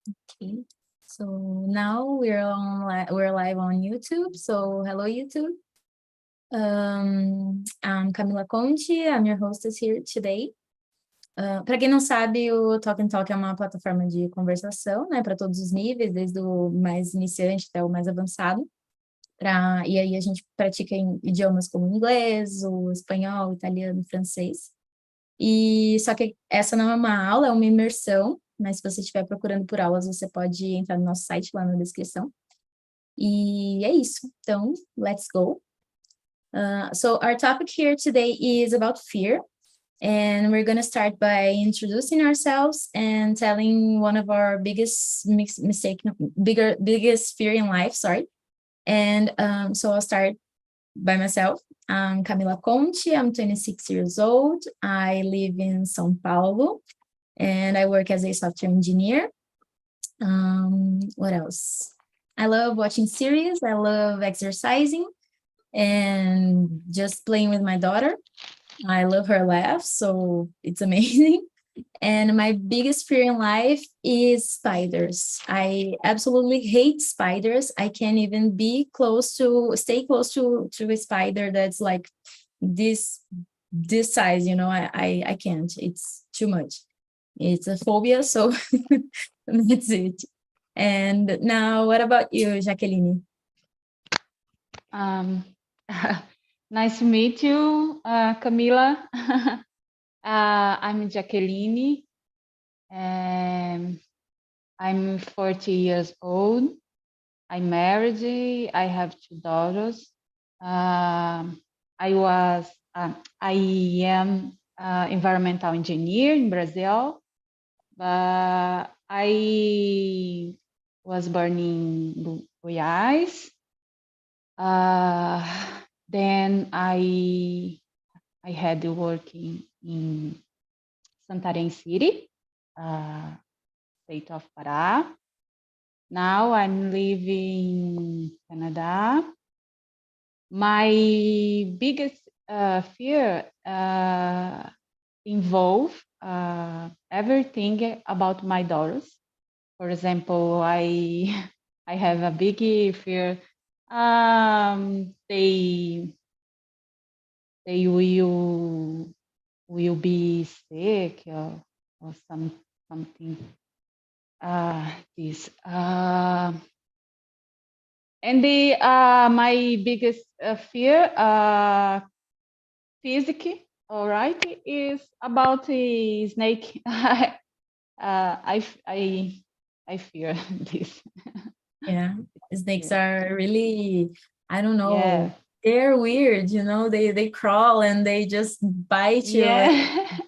Okay. So now we're live on YouTube. So hello YouTube. I'm Camila Conte. I'm your hostess here today. Para quem não sabe, o Talk and Talk é uma plataforma de conversação, né, para todos os níveis, desde o mais iniciante até o mais avançado. E aí a gente pratica em idiomas como inglês, o espanhol, italiano, francês. E só que essa não é uma aula, é uma imersão, mas se você estiver procurando por aulas, você pode entrar no nosso site lá na descrição. E é isso. Então, let's go. So our topic here today is about fear. And we're going to start by introducing ourselves and telling one of our biggest biggest fear in life, sorry. And so I'll start by myself. I'm Camila Conte. I'm 26 years old. I live in São Paulo, and I work as a software engineer. What else? I love watching series. I love exercising and just playing with my daughter. I love her laugh, so it's amazing. And my biggest fear in life is spiders. I absolutely hate spiders. I can't even stay close to a spider that's like this size, I can't. It's too much. It's a phobia, so that's it. And now, what about you, Jacqueline? Nice to meet you, Camila. I'm Jacqueline, and I'm 40 years old. I'm married. I have 2 daughters. I am environmental engineer in Brazil, but I was born in Goiás. Then I had working in Santarém City, state of Pará. Now I'm living in Canada. My biggest fear involve everything about my daughters. For example, I have a big fear. They will be sick or something. This and my biggest fear, physical, all right, is about the snake. I fear this. Yeah, snakes are really, I don't know, Yeah. they're weird, they crawl and they just bite you. Yeah.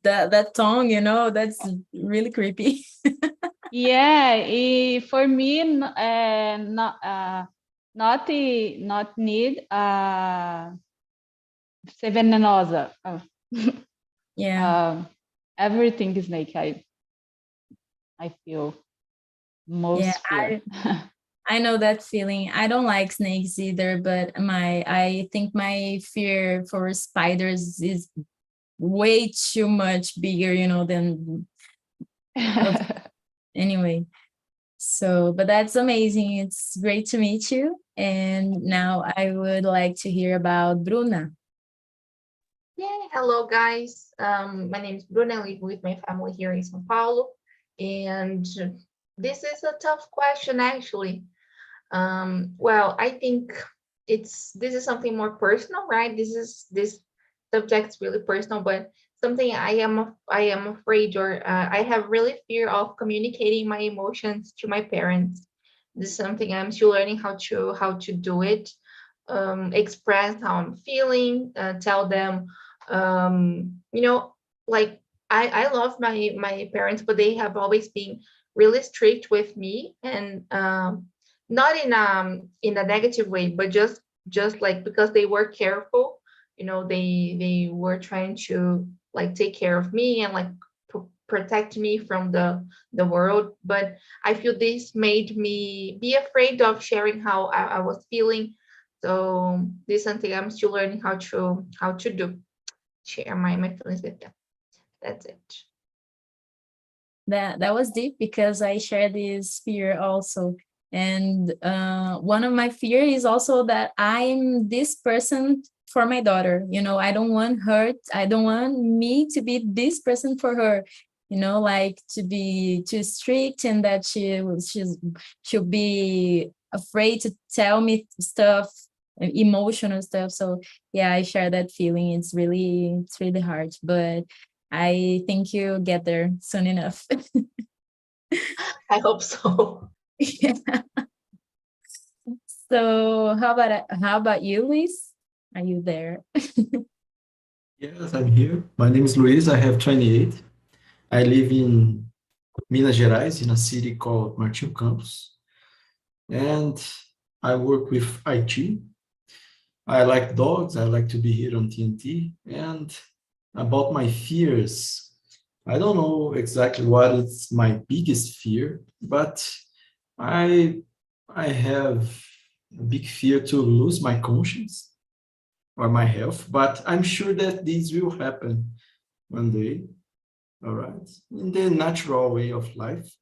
That tongue, that's really creepy. Yeah, for me, not need ser venenosa. Yeah. Everything is snake. I feel most fear. I know that feeling. I don't like snakes either, but I think my fear for spiders is way too much bigger, than anyway. So, but that's amazing. It's great to meet you. And now I would like to hear about Bruna. Yeah, hello guys. My name is Bruna. I live with my family here in São Paulo. And this is a tough question actually. Well, I think this is something more personal, right? This subject's really personal, but something I am afraid, or I have really fear of communicating my emotions to my parents. This is something I'm still learning how to do it. Express how I'm feeling, tell them, like I love my parents, but they have always been really strict with me, and not in a negative way, but just like because they were careful, they were trying to like take care of me and like protect me from the world. But I feel this made me be afraid of sharing how I was feeling. So this is something I'm still learning how to do, share my feelings with them. That's it. that was deep because I share this fear also. And one of my fear is also that I'm this person for my daughter. I don't want her, I don't want me to be this person for her, like to be too strict, and that she'll be afraid to tell me stuff, emotional stuff. So yeah, I share that feeling. It's really hard, but I think you get there soon enough. I hope so. Yeah. So how about you, Luis? Are you there? Yes, I'm here. My name is Luis. I have 28. I live in Minas Gerais, in a city called Martinho Campos, and I work with IT. I like dogs. I like to be here on TNT. And about my fears, I don't know exactly what is my biggest fear, but I have a big fear to lose my conscience or my health, but I'm sure that this will happen one day, all right, in the natural way of life.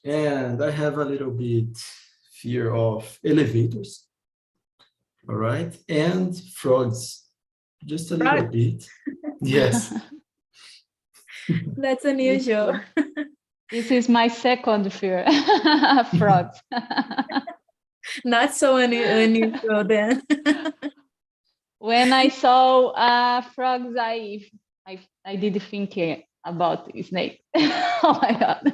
And I have a little bit fear of elevators, all right, and frogs, just a little Frogs? bit. Yes. That's unusual. This is my second fear, frogs. Not so unusual then. When I saw frogs, I did think about snake. Oh my God.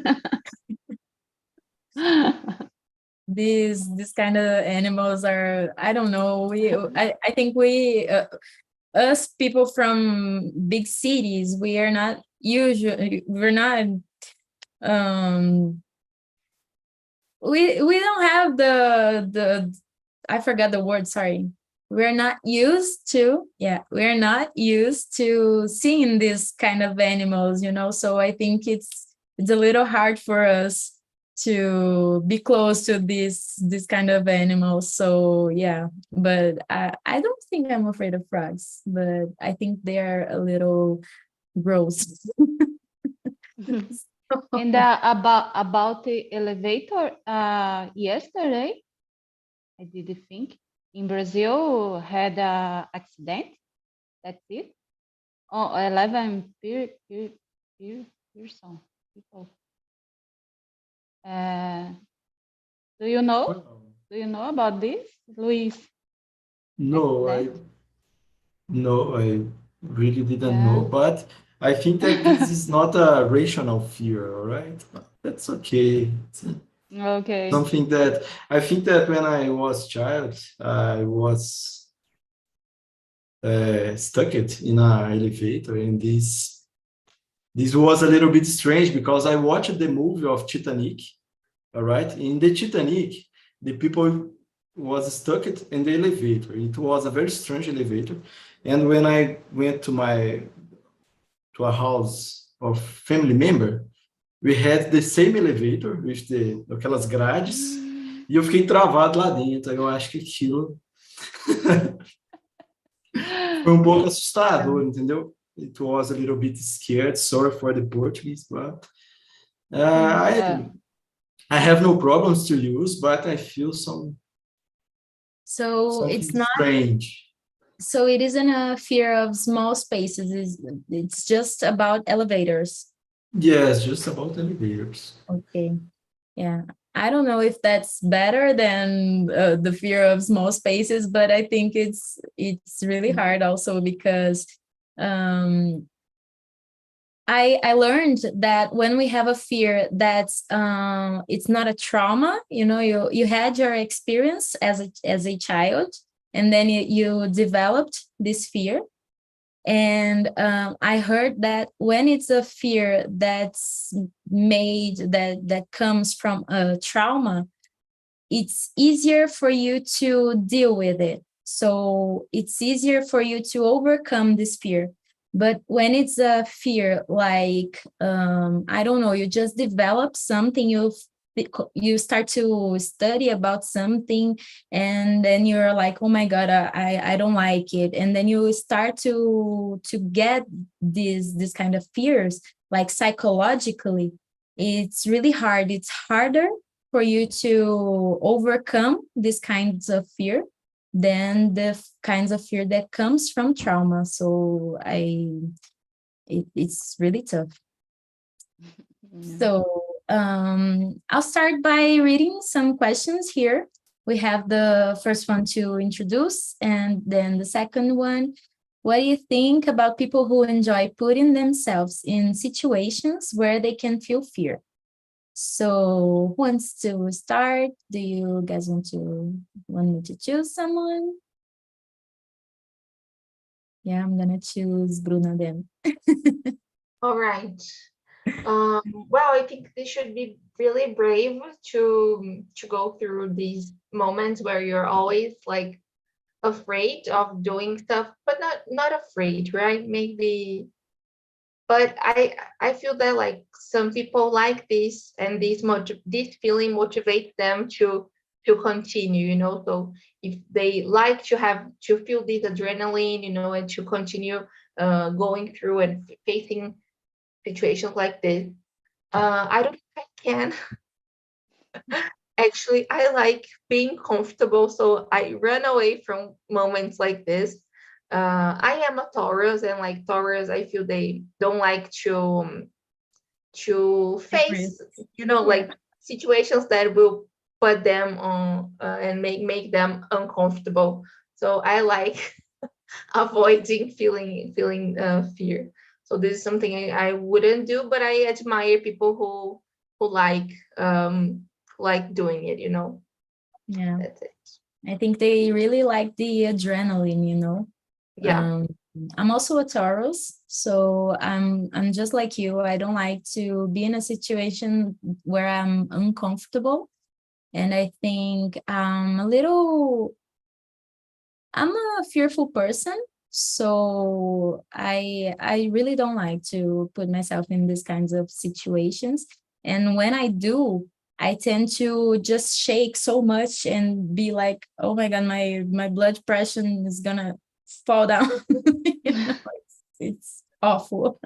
These kind of animals are, I don't know, I think we us people from big cities, we are not usually, we're not we don't have the I forgot the word, sorry. We're not used to seeing this kind of animals, so I think it's a little hard for us to be close to this kind of animals. So yeah, but I don't think I'm afraid of frogs, but I think they're a little gross. And about the elevator, yesterday, I did think in Brazil had a accident. That's it. Oh, 11 person people. Do you know? Do you know about this, Luis? No, Accident? I really didn't Yeah. know, but I think that this is not a rational fear, all right? That's okay. It's Okay. something that I think that when I was child, I was stuck it in an elevator, and this was a little bit strange because I watched the movie of Titanic, all right? In the Titanic, the people was stuck it in the elevator. It was a very strange elevator. And when I went to a house of family member, we had the same elevator with aquelas grades, e eu fiquei travado lá dentro. Eu acho que aquilo foi um pouco assustador, entendeu? It was a little bit scared. Sorry for the Portuguese, but I have no problems to use, but I feel So something it's not, strange. so it isn't a fear of small spaces, it's just about elevators. Yes, just about elevators. Okay. Yeah. I don't know if that's better than the fear of small spaces, but I think it's really hard also because I learned that when we have a fear that's it's not a trauma, you had your experience as a child, and then you developed this fear. And I heard that when it's a fear that's made, that comes from a trauma, it's easier for you to deal with it. So it's easier for you to overcome this fear. But when it's a fear like, I don't know, you just develop something, you start to study about something, and then you're like, oh my God, I don't like it. And then you start to get these kind of fears. like psychologically, it's really hard. It's harder for you to overcome these kinds of fear than the kinds of fear that comes from trauma. So it's really tough. So I'll start by reading some questions here. We have the first one to introduce, and then the second one. What do you think about people who enjoy putting themselves in situations where they can feel fear? So who wants to start? Do you guys want me to choose someone? Yeah, I'm gonna choose Bruna then. All right. Well, I think they should be really brave to go through these moments where you're always like afraid of doing stuff, but not afraid, right? Maybe, but I feel that like some people like this, and this feeling motivates them to continue, you know. So if they like to feel this adrenaline, you know, and to continue going through and facing situations like this, I don't think I can. Actually, I like being comfortable, so I run away from moments like this. I am a Taurus, and like Taurus, I feel they don't like to face, you know, like situations that will put them on and make them uncomfortable. So I like avoiding feeling fear. So this is something I wouldn't do, but I admire people who like doing it, you know. Yeah, That's it. I think they really like the adrenaline, you know. Yeah. I'm also a Taurus, so I'm just like you. I don't like to be in a situation where I'm uncomfortable, and I think I'm a fearful person, so I really don't like to put myself in these kinds of situations. And when I do, I tend to just shake so much and be like, oh my God, my blood pressure is gonna fall down. You know, it's awful.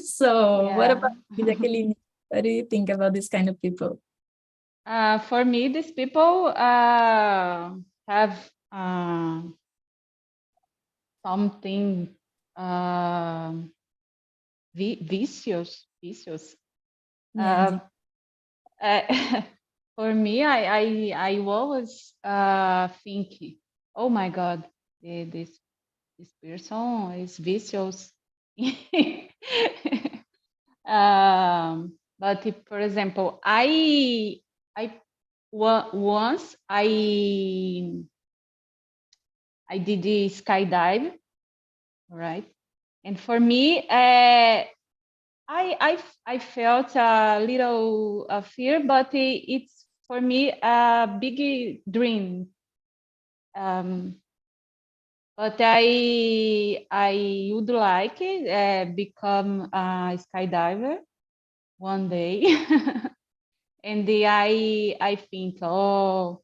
So what about you, Jacqueline? What do you think about this kind of people? For me, these people have something vicious. Yeah. For me, I always think, oh my God, this person is vicious. But if, for example, once I did the skydive, right? And for me, I felt a little fear, but it's for me a big dream. But I would like it, become a skydiver one day. And I think, oh,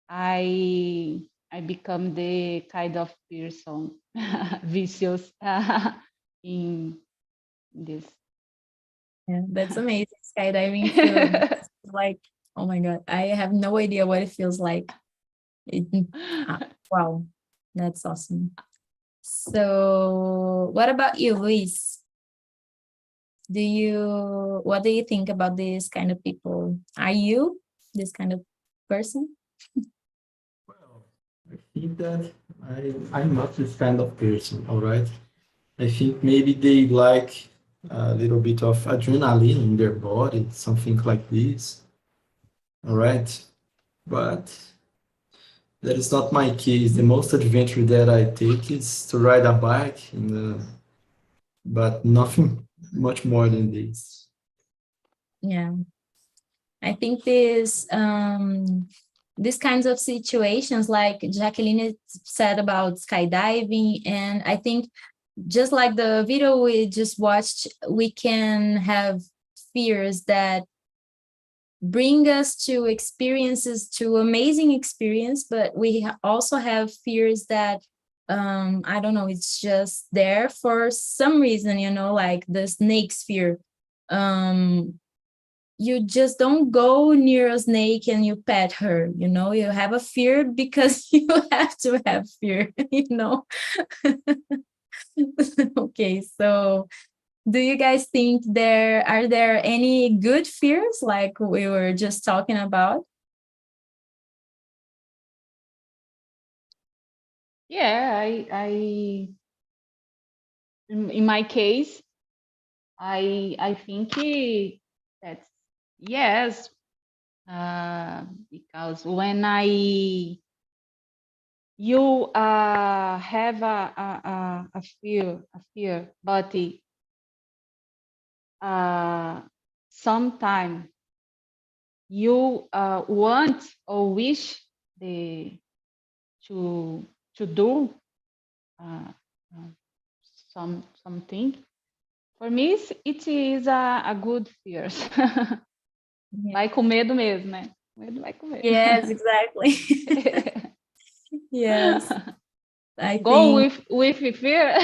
I become the kind of person vicious in this. Yeah, that's amazing. Skydiving feels like, oh my God, I have no idea what it feels like. Wow, that's awesome. So what about you, Luis? What do you think about this kind of people? Are you this kind of person? Well, I think that I'm not this kind of person, all right? I think maybe they like a little bit of adrenaline in their body, something like this, all right? But that is not my case. The most adventure that I take is to ride a bike, but nothing much more than this. Yeah, I think these kinds of situations, like Jacqueline said about skydiving, and I think just like the video we just watched, we can have fears that bring us to experiences, to amazing experience, but we also have fears that I don't know, it's just there for some reason, you know, like the snake's fear. You just don't go near a snake and you pet her, you know, you have a fear because you have to have fear, you know. Okay, so do you guys think are there any good fears like we were just talking about? Yeah, in my case, I think that's yes, because when you have a fear, but sometime you want or wish to do uh, uh, something. For me, it is a good fear. Yeah. Vai com medo mesmo, né? Medo vai com medo. Yes, exactly. Yes, I Go think. with fear.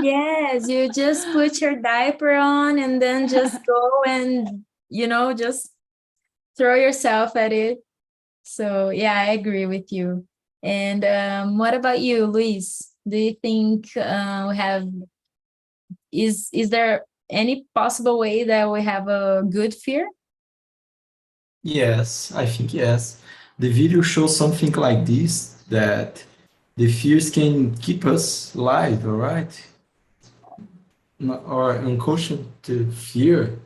Yes, you just put your diaper on and then just go and, you know, just throw yourself at it. So yeah, I agree with you. And what about you, Luis? Do you think we have is there any possible way that we have a good fear? Yes, I think yes. The video shows something like this, that the fears can keep us alive, all right? Or unconscious fear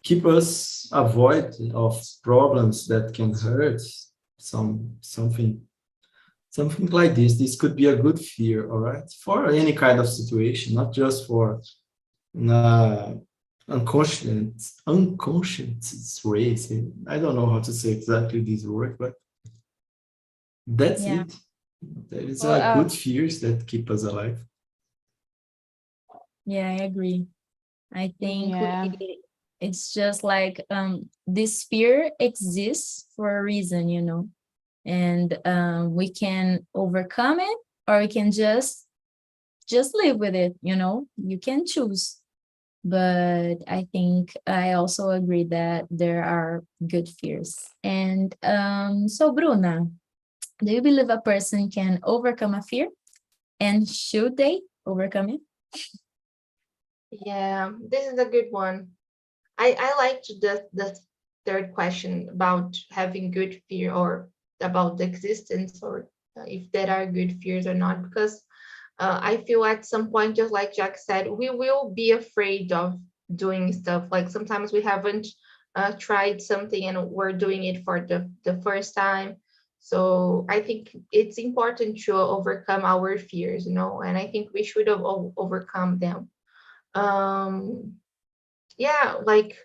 keep us avoid of problems that can hurt, something like this. This could be a good fear, all right, for any kind of situation, not just for uh, unconscious ways. I don't know how to say exactly this word, but that's Yeah. it. There is Well, good fears that keep us alive. Yeah, I agree. I think Yeah. it's just like this fear exists for a reason, you know, and we can overcome it or we can just live with it, you know, you can choose. But I think I also agree that there are good fears. And so Bruna, do you believe a person can overcome a fear, and should they overcome it? Yeah, this is a good one. I liked the third question about having good fear, or about the existence, or if there are good fears or not, because I feel at some point, just like Jack said, we will be afraid of doing stuff. Like sometimes we haven't tried something and we're doing it for the first time. So I think it's important to overcome our fears, you know, and I think we should have overcome them. Um, yeah, like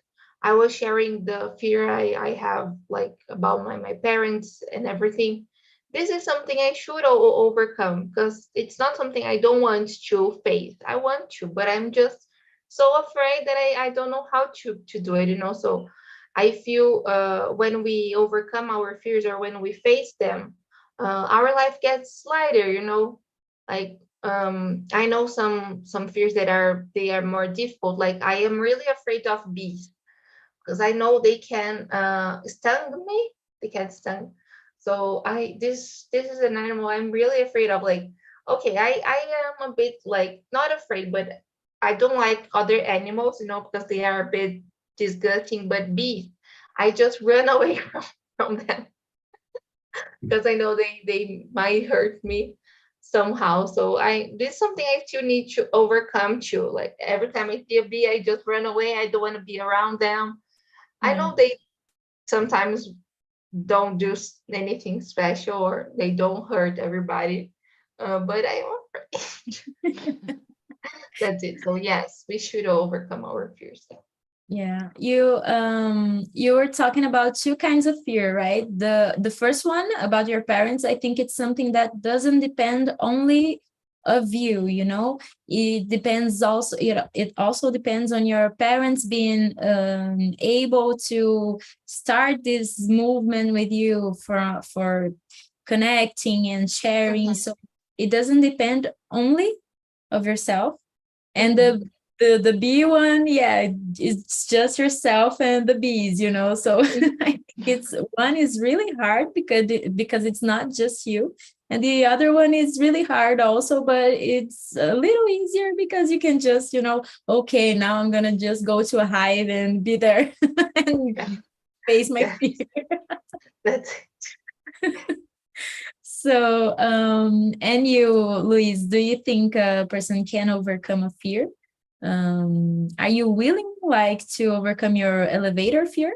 I was sharing the fear I have, like about my parents and everything. This is something I should overcome, because it's not something I don't want to face. I want to, but I'm just so afraid that I don't know how to do it, you know. So I feel when we overcome our fears, or when we face them, our life gets lighter, you know. Like I know some fears that are more difficult. Like I am really afraid of bees, because I know they can stung me. They can stung. So this is an animal I'm really afraid of. Like, okay, I am a bit like not afraid, but I don't like other animals, you know, because they are a bit disgusting. But bees, I just run away from them, because I know they might hurt me somehow. So this is something I still need to overcome too. Like every time I see a bee, I just run away. I don't want to be around them. I Yeah. know they sometimes don't do anything special, or they don't hurt everybody, but I'm afraid. That's it. So yes, we should overcome our fears. Yeah, you were talking about two kinds of fear, right? The first one about your parents, I think it's something that doesn't depend only of you, you know. It depends also, you know, it also depends on your parents being able to start this movement with you for connecting and sharing. Mhm. So it doesn't depend only of yourself. And the bee one, yeah, it's just yourself and the bees, you know. So I think it's one is really hard because it's not just you. And the other one is really hard also, but it's a little easier because you can just, you know, okay, now I'm gonna just go to a hive and be there and face my fear. That's So, and you, Luis, do you think a person can overcome a fear? Are you willing, like, to overcome your elevator fear?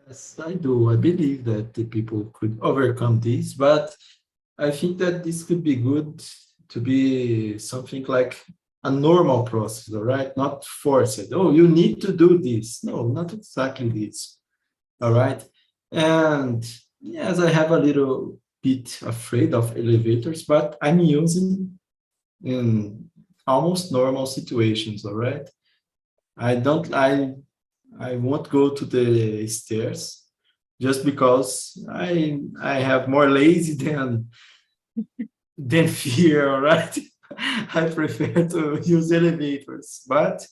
Yes, I do. I believe that the people could overcome this, but I think that this could be good to be something like a normal process, all right? Not forced. Oh, you need to do this. No, not exactly this. All right. And yes, I have a little bit afraid of elevators, but I'm using in almost normal situations, all right? I won't go to the stairs just because I have more lazy than fear, all right? I prefer to use elevators, but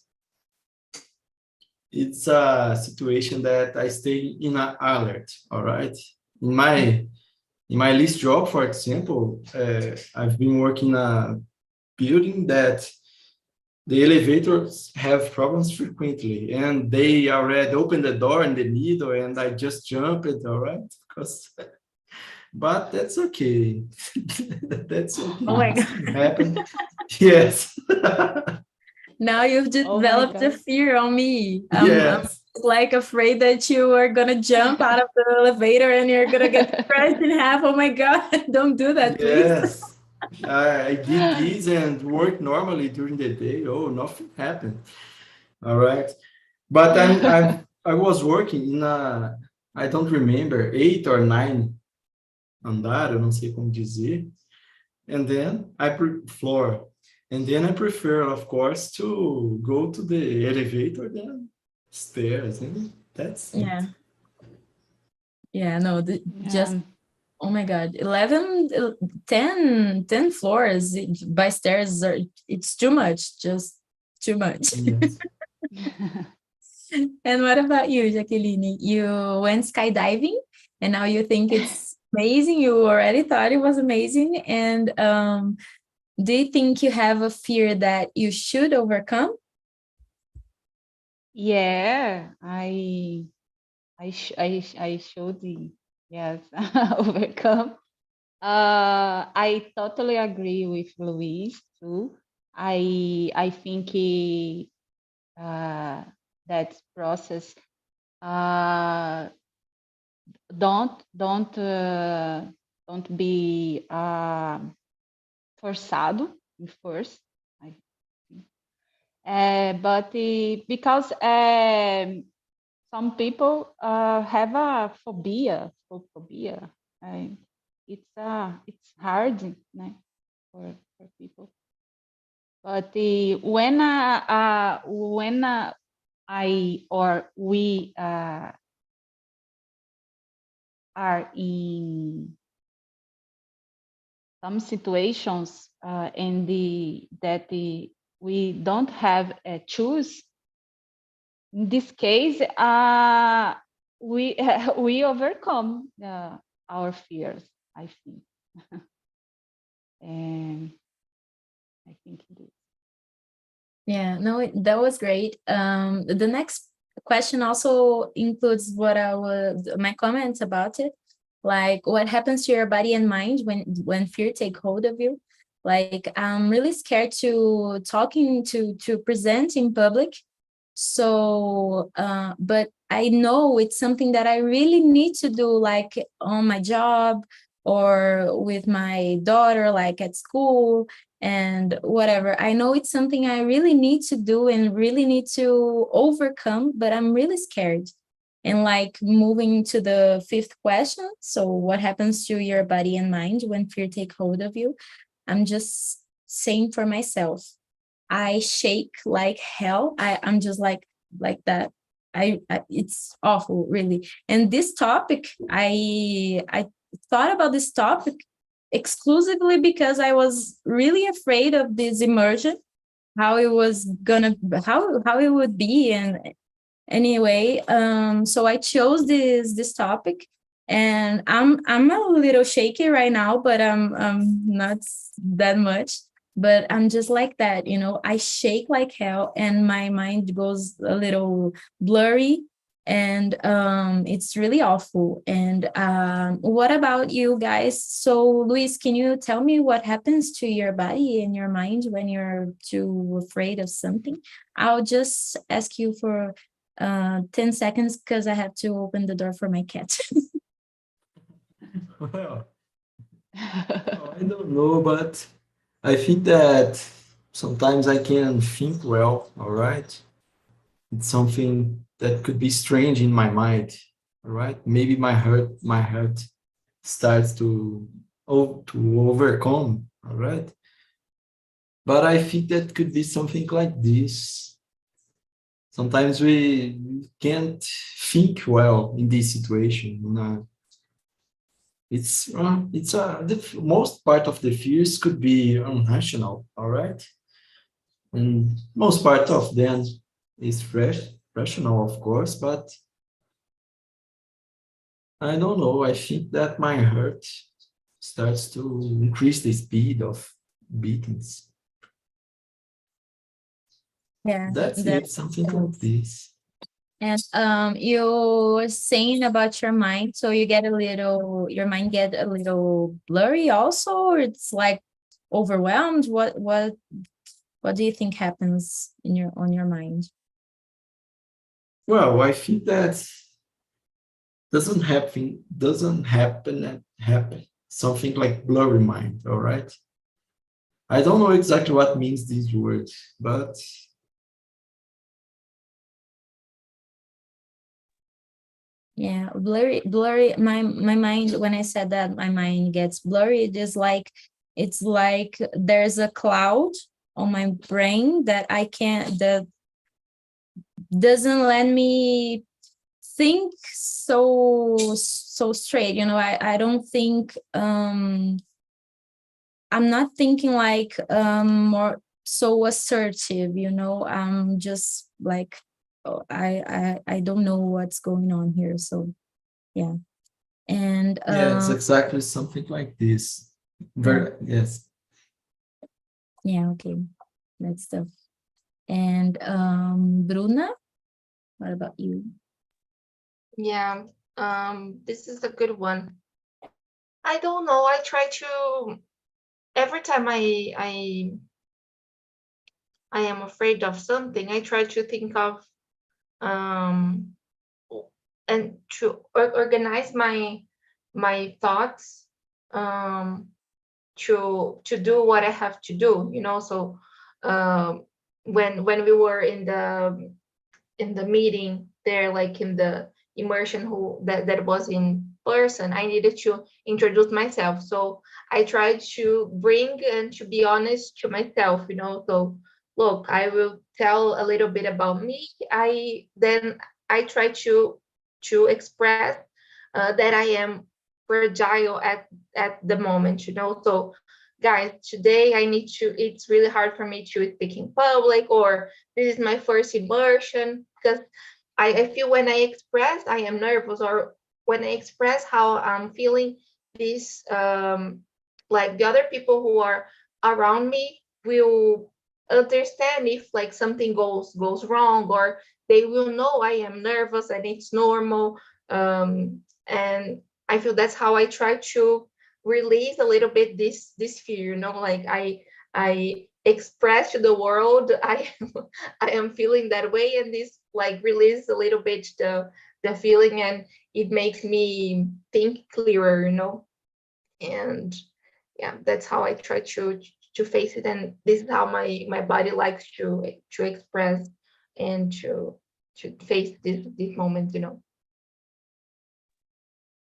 it's a situation that I stay in an alert, all right? In my last job, for example, I've been working in a building that the elevators have problems frequently, and they already opened the door in the middle, and I just jumped it, all right? Because, but that's okay. That's okay. Oh my This God. can happen. Yes. Now you've Oh my developed a God. fear on me. I'm Yes. like afraid that you are gonna jump out of the elevator and you're gonna get crushed in half. Oh my God, don't do that, please. Yes. I did this and worked normally during the day. Oh, nothing happened. All right. But I was working in a, I don't remember, 8 or 9 andar, eu não sei como dizer. And then floor. And then I prefer, of course, to go to the elevator than stairs. And that's it. Yeah. Yeah, no, just, Yeah. oh my God, 10 floors by stairs, it's too much, just too much. Yes. And what about you, Jacqueline? You went skydiving and now you think it's amazing. You already thought it was amazing. And do you think you have a fear that you should overcome? Yeah, I showed the yes overcome. I totally agree with Luis too. I think that process don't be forçado in first. I think. But because some people have a phobia. It's hard, né, for people. But when I or we are in some situations we don't have a choose. In this case, we overcome our fears, I think. And I think it is. Yeah, no, that was great. The next question also includes my comments about it. Like, what happens to your body and mind when fear take hold of you? Like, I'm really scared to present in public. So, but I know it's something that I really need to do, like on my job or with my daughter, like at school and whatever. I know it's something I really need to do and really need to overcome, but I'm really scared. And like moving to the fifth question, so what happens to your body and mind when fear take hold of you? I'm just saying for myself, I shake like hell. I'm just like that. It's awful, really. And this topic, I thought about this topic exclusively because I was really afraid of this immersion, how it was gonna, how it would be. And anyway, so I chose this topic, and I'm a little shaky right now, but I'm not that much. But I'm just like that, I shake like hell, and my mind goes a little blurry, and it's really awful. And what about you guys? So Luis, can you tell me what happens to your body and your mind when you're too afraid of something? I'll just ask you for 10 seconds because I have to open the door for my cat. Well, I don't know, but I think that sometimes I can think well, all right? It's something that could be strange in my mind, all right? Maybe my heart starts to overcome, all right? But I think that could be something like this. Sometimes we can't think well in this situation. The most part of the fears could be irrational, all right? And most part of them is rational, of course, but I don't know. I think that my heart starts to increase the speed of beatings. Yeah, That's it, that's something like this. and you were saying about your mind, so your mind get a little blurry also, or it's like overwhelmed? What do you think happens on your mind? Well, I think that doesn't happen something like blurry mind, all right? I don't know exactly what means these words, but Yeah, blurry. My mind, when I said that my mind gets blurry, it's like there's a cloud on my brain that doesn't let me think so straight. I don't think I'm not thinking like more so assertive. I'm just like, oh, I don't know what's going on here. So yeah. And yeah, it's exactly something like this. Yes. yeah, okay. That's stuff. And Bruna, what about you? Yeah, this is a good one. I don't know. I try to every time I am afraid of something, I try to think of um and to organize my thoughts um to do what I have to do, so when we were in the meeting there, like in the immersion that was in person, I needed to introduce myself. So I tried to bring and to be honest to myself, so look, I will tell a little bit about me. I try to express that I am fragile at the moment, so guys, today it's really hard for me to speak in public, or this is my first immersion, because I feel when I express I am nervous, or when I express how I'm feeling, this like the other people who are around me will understand if like something goes wrong, or they will know I am nervous and it's normal. And I feel that's how I try to release a little bit this fear, like I express to the world I am feeling that way, and this like release a little bit the feeling, and it makes me think clearer, and yeah, that's how I try to face it, and this is how my body likes to express and to face this moment,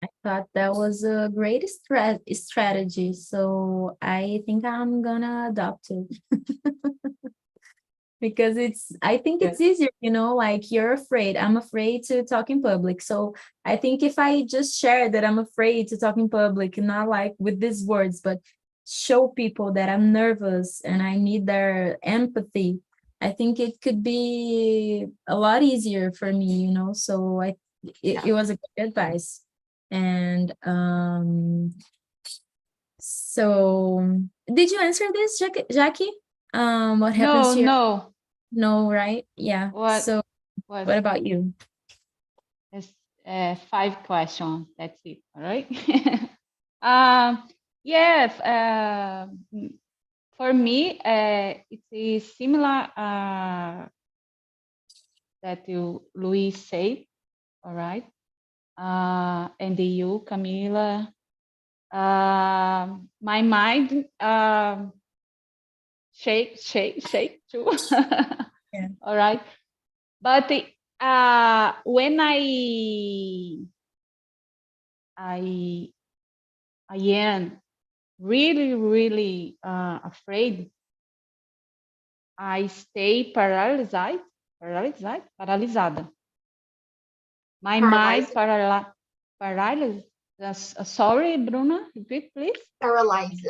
I thought that was a great strategy, so I think I'm gonna adopt it. because I think it's easier, like you're afraid. I'm afraid to talk in public. So I think if I just share that I'm afraid to talk in public, not like with these words, but show people that I'm nervous and I need their empathy, I think it could be a lot easier for me, so it was a good advice. And so did you answer this, Jackie? What happens to your... No, right? Yeah. So what about you? It's 5 questions. That's it. All right. Yes. For me, it is similar that Luis said. All right. And you, Camila. My mind shake too. Yeah. All right. But when I am really afraid, I stay paralisada. My mind paralyzed. Sorry, Bruna, repeat, please. Paralyzed.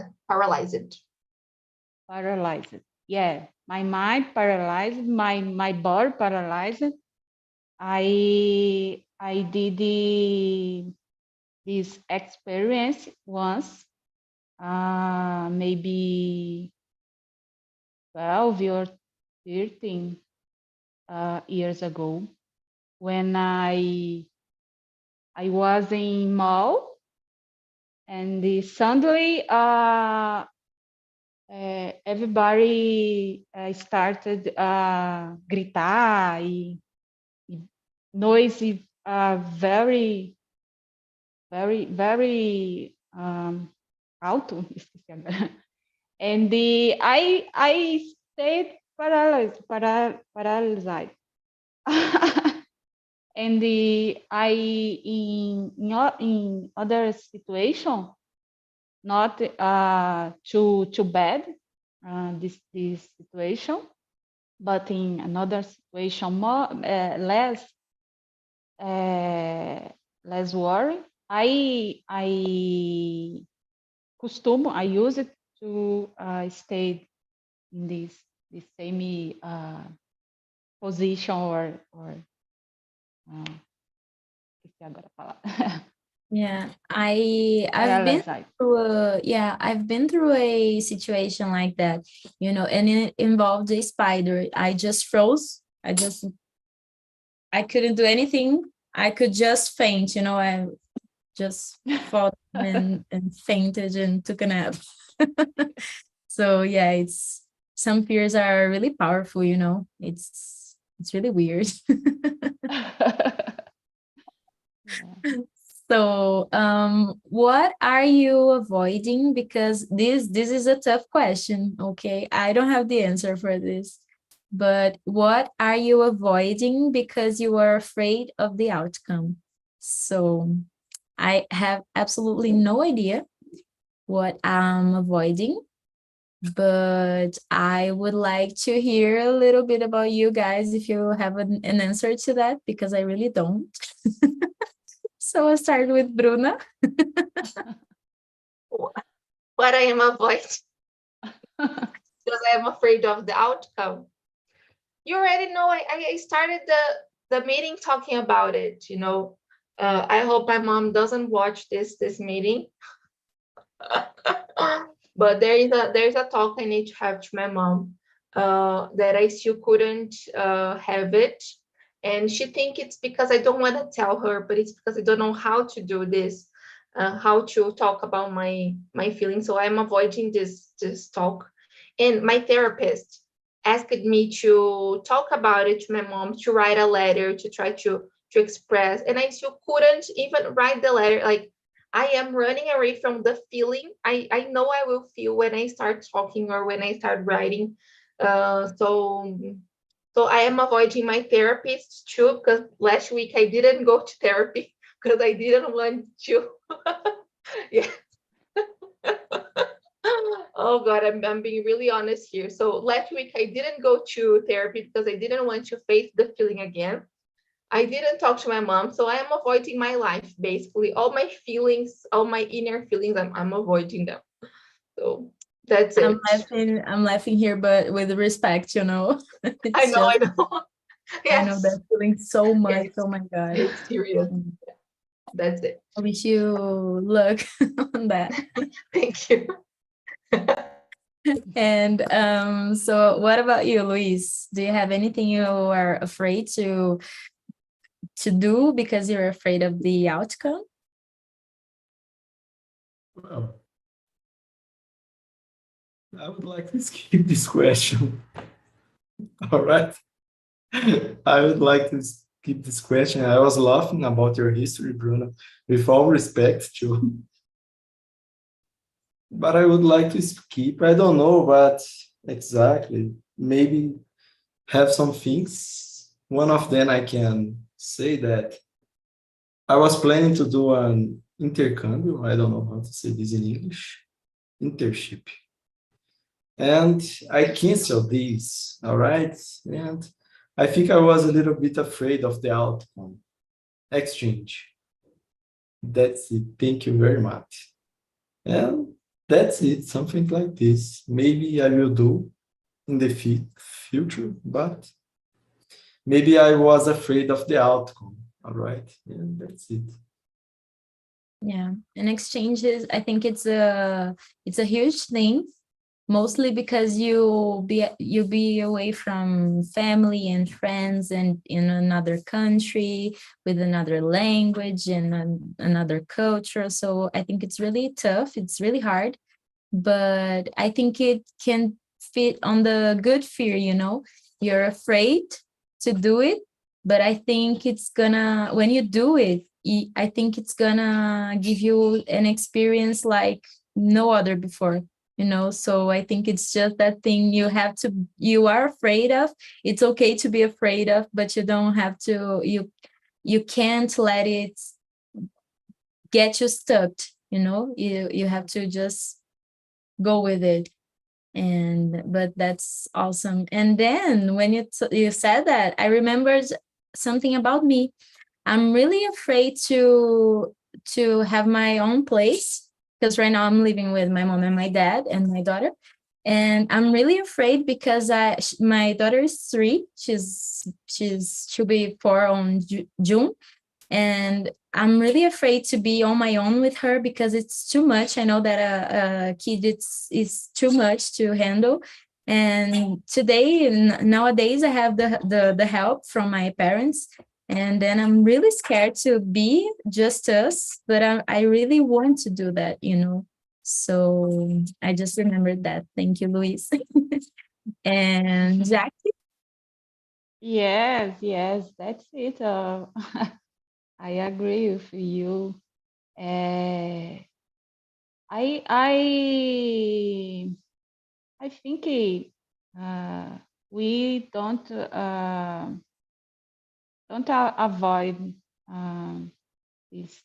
Paralyzed. Yeah, my mind paralyzed. My body paralyzed. I did this experience once, maybe 12 or 13 years ago, when I was in mall, and suddenly everybody started gritar e noisy, very alto, esqueci agora. And I stayed paralyzed. And I in other situation, not too bad, this situation, but in another situation more less worry. I use it to stay in this same position or esqueci agora a palavra. Yeah, I've been through a situation like that, and it involved a spider. I just froze. I couldn't do anything. I could just faint, I just fell and fainted and took a nap. So yeah, some fears are really powerful, it's really weird. So what are you avoiding? Because this is a tough question, okay? I don't have the answer for this, but what are you avoiding because you are afraid of the outcome? So I have absolutely no idea what I'm avoiding, but I would like to hear a little bit about you guys if you have an answer to that, because I really don't. So I'll start with Bruna. What I am avoiding because I am afraid of the outcome. You already know I started the meeting talking about it, I hope my mom doesn't watch this meeting. But there's a talk I need to have to my mom that I still couldn't have it. And she think it's because I don't want to tell her, but it's because I don't know how to do this, how to talk about my feelings. So I'm avoiding this talk. And my therapist asked me to talk about it to my mom, to write a letter, to try to express. And I still couldn't even write the letter. Like, I am running away from the feeling I know I will feel when I start talking or when I start writing. So I am avoiding my therapist too, because last week I didn't go to therapy because I didn't want to. Yeah. Oh God, I'm being really honest here. So last week I didn't go to therapy because I didn't want to face the feeling again. I didn't talk to my mom, so I am avoiding my life, basically. All my feelings, all my inner feelings, I'm avoiding them. So that's it. I'm laughing here, but with respect, you know. I It's know, I just, know. I know Yes, that feeling so much. it's, Oh my God. it's serious. That's it. I wish you luck on that. Thank you. And so what about you, Luis? Do you have anything you are afraid to do because you're afraid of the outcome? Well, I would like to skip this question. All right. I would like to skip this question. I was laughing about your history, Bruno, with all respect to. But I would like to skip. I don't know what exactly. Maybe have some things. One of them I can say that I was planning to do an intercambio. I don't know how to say this in English. Internship. And I canceled these, all right? And I think I was a little bit afraid of the outcome. Exchange. That's it. Thank you very much. And that's it. Something like this. Maybe I will do in the future, but maybe I was afraid of the outcome. All right. And that's it. Yeah, and exchanges, I think it's a huge thing, mostly because you'll be away from family and friends and in another country with another language and another culture. So I think it's really tough. It's really hard, but I think it can fit on the good fear, you know. You're afraid to do it, but I think it's gonna, when you do it, I think it's gonna give you an experience like no other before, you know. So I think it's just that thing you are afraid of. It's okay to be afraid of, but you don't have to, you can't let it get you stuck, you know. You have to just go with it. But that's awesome. And then when you said that, I remembered something about me. I'm really afraid to have my own place, because right now I'm living with my mom and my dad and my daughter. And I'm really afraid because my daughter is 3. She'll be 4 on June. And I'm really afraid to be on my own with her because it's too much. I know that a kid is too much to handle. And nowadays, I have the help from my parents. And then I'm really scared to be just us, but I really want to do that, you know. So I just remembered that. Thank you, Luis. And Jackie? Yes, that's it. I agree with you. I think we don't avoid this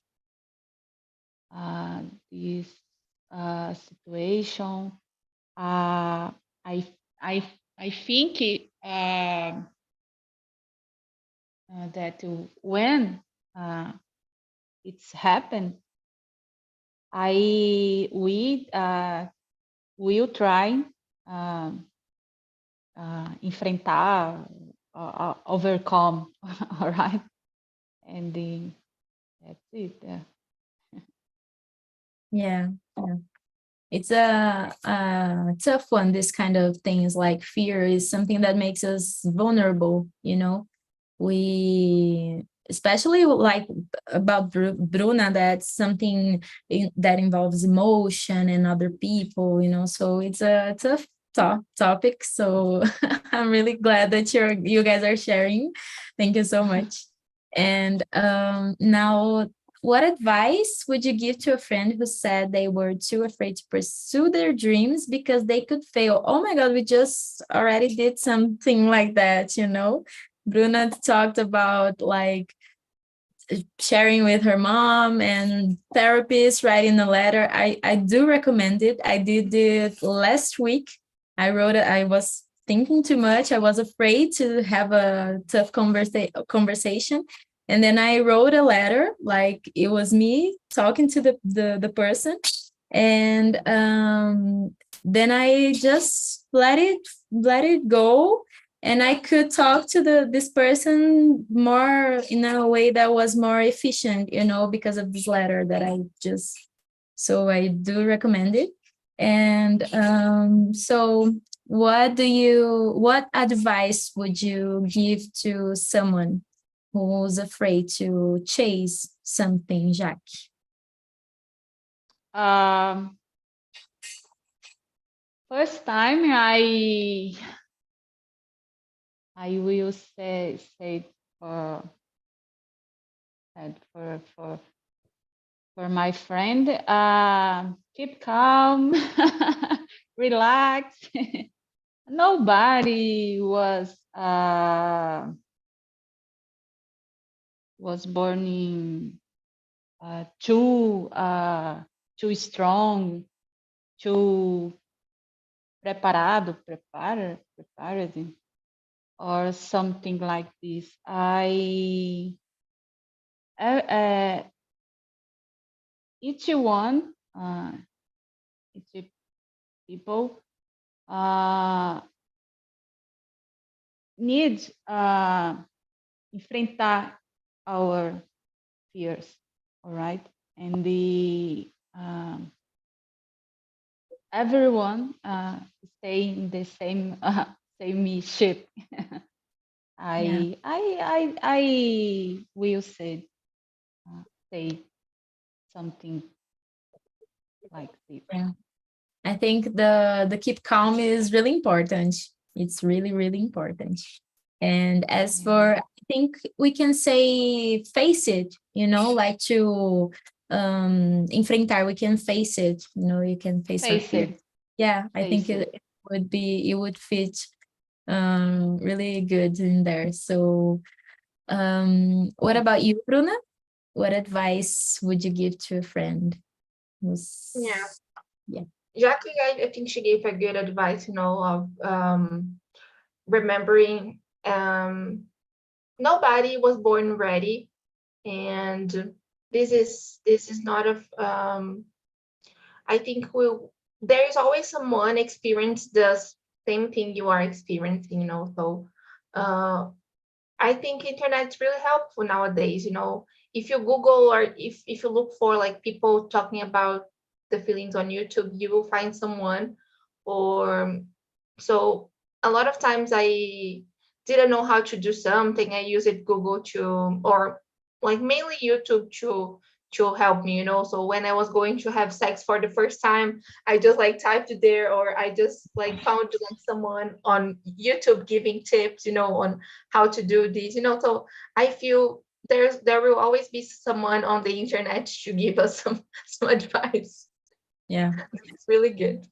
this situation. I think that when it's happened, we will try enfrentar, overcome, all right? And that's it. Yeah. It's a tough one. This kind of things, like fear, is something that makes us vulnerable, you know. We, especially like about Bruna, that's something that involves emotion and other people, you know. So it's a tough topic. So I'm really glad that you guys are sharing. Thank you so much. And now, what advice would you give to a friend who said they were too afraid to pursue their dreams because they could fail? Oh my God, we just already did something like that, you know? Bruna talked about like sharing with her mom and therapist, writing a letter. I do recommend it. I did it last week. I wrote it. I was thinking too much. I was afraid to have a tough conversation. And then I wrote a letter, like it was me talking to the person. And then I just let it go. And I could talk to this person more in a way that was more efficient, because of this letter that so I do recommend it. And so what advice would you give to someone who's afraid to chase something, Jacques? First time I will say for my friend, keep calm, relax. Nobody was born too strong, too prepared, or something like this. Each people need enfrentar our fears, all right? And everyone stay in the same ship. I will say something like this. Yeah. I think the keep calm is really important. It's really, really important. And as for, I think we can say face it, like to enfrentar, we can face it, you can face our fear. Yeah, I think it would fit really good in there. So what about you, Bruna? What advice would you give to a friend? Jackie, I think she gave a good advice, of remembering nobody was born ready, and this is not I think there is always someone experience the same thing you are experiencing, so I think internet's really helpful nowadays, if you Google or if you look for like people talking about the feelings on YouTube, you will find someone. Or so a lot of times I didn't know how to do something. I use it Google or like mainly YouTube to help me, so when I was going to have sex for the first time, I just like typed it there, or I just like found like someone on YouTube giving tips, on how to do this, so I feel there will always be someone on the internet to give us some advice. Yeah, it's really good.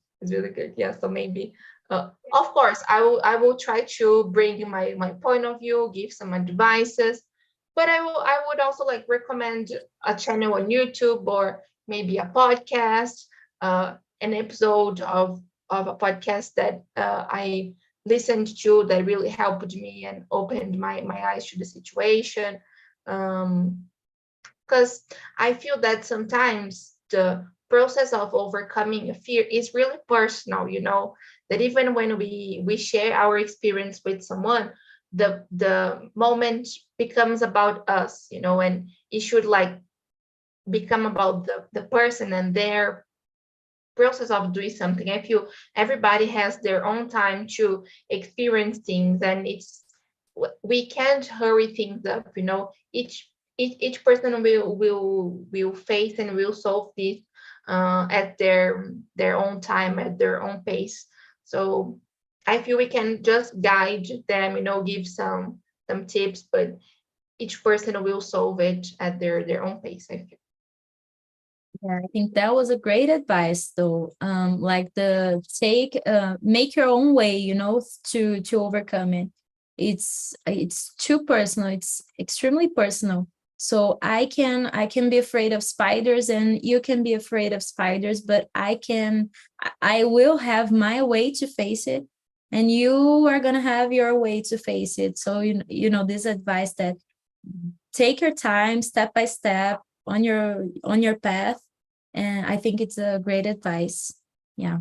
Yeah, so maybe of course I will try to bring my point of view, give some advices, but I would also like recommend a channel on YouTube, or maybe a podcast, an episode of a podcast that I listened to that really helped me and opened my eyes to the situation. Because I feel that sometimes the process of overcoming a fear is really personal, that even when we share our experience with someone, the moment becomes about us, and it should like become about the person and their process of doing something. I feel everybody has their own time to experience things, and we can't hurry things up, each person will face and will solve this at their own time, at their own pace. So I feel we can just guide them, give some tips, but each person will solve it at their own pace, I feel. Yeah, I think that was a great advice, though. Like make your own way, to overcome it. It's too personal. It's extremely personal. So I can be afraid of spiders, and you can be afraid of spiders, but I will have my way to face it, and you are gonna have your way to face it. So this advice that take your time, step by step, on your path, and I think it's a great advice. Yeah.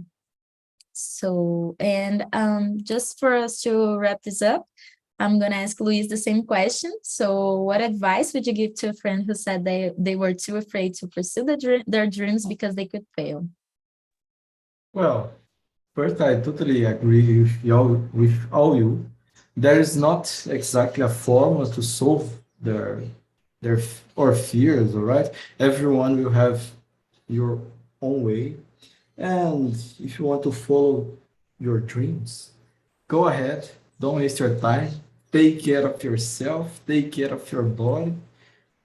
So, and just for us to wrap this up, I'm gonna ask Luis the same question. So what advice would you give to a friend who said they were too afraid to pursue their dreams because they could fail? Well, first, I totally agree with all you. There is not exactly a formula to solve their or fears, all right? Everyone will have your own way. And if you want to follow your dreams, go ahead. Don't waste your time. Take care of yourself, take care of your body,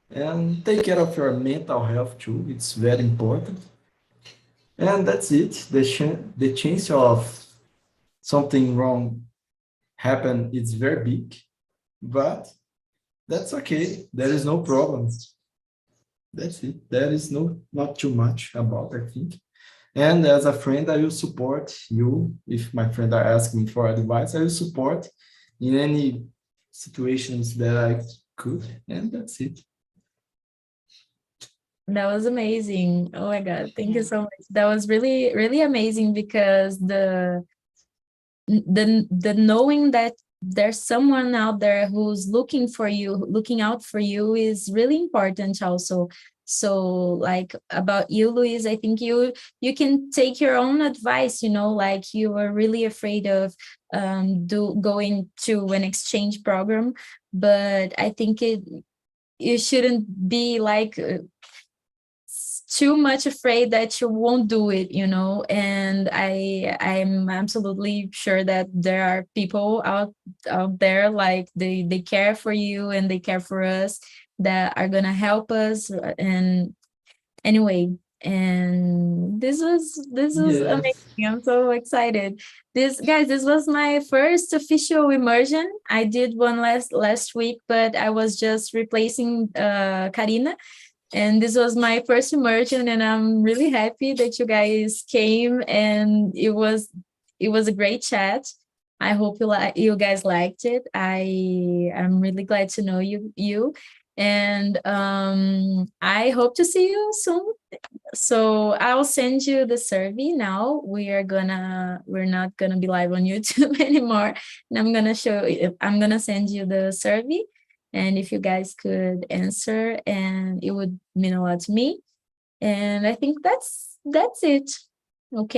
and take care of your mental health too. It's very important. And that's it. The chance of something wrong happen is very big, but that's okay. There is no problem. That's it. There is not too much about, I think. And as a friend, I will support you. If my friend are asking for advice, I will support in any situations that I could. And that's it. That was amazing. Oh my God, thank you Yeah. so much. That was really, really amazing, because the knowing that there's someone out there who's looking for you, looking out for you, is really important also. So like about you, Luis, I think you can take your own advice, like you were really afraid of going to an exchange program, but I think you shouldn't be like too much afraid that you won't do it, and I'm absolutely sure that there are people out there, like they care for you and they care for us, that are gonna help us. And anyway, and this was Yes. amazing. I'm so excited. This was my first official immersion. I did one last week, but I was just replacing Karina, and this was my first immersion, and I'm really happy that you guys came, and it was a great chat. I hope you guys liked it. I'm really glad to know you, and I hope to see you soon. So I'll send you the survey now. We're not gonna be live on YouTube anymore, and I'm gonna send you the survey. And if you guys could answer, and it would mean a lot to me. And I think that's it. Okay.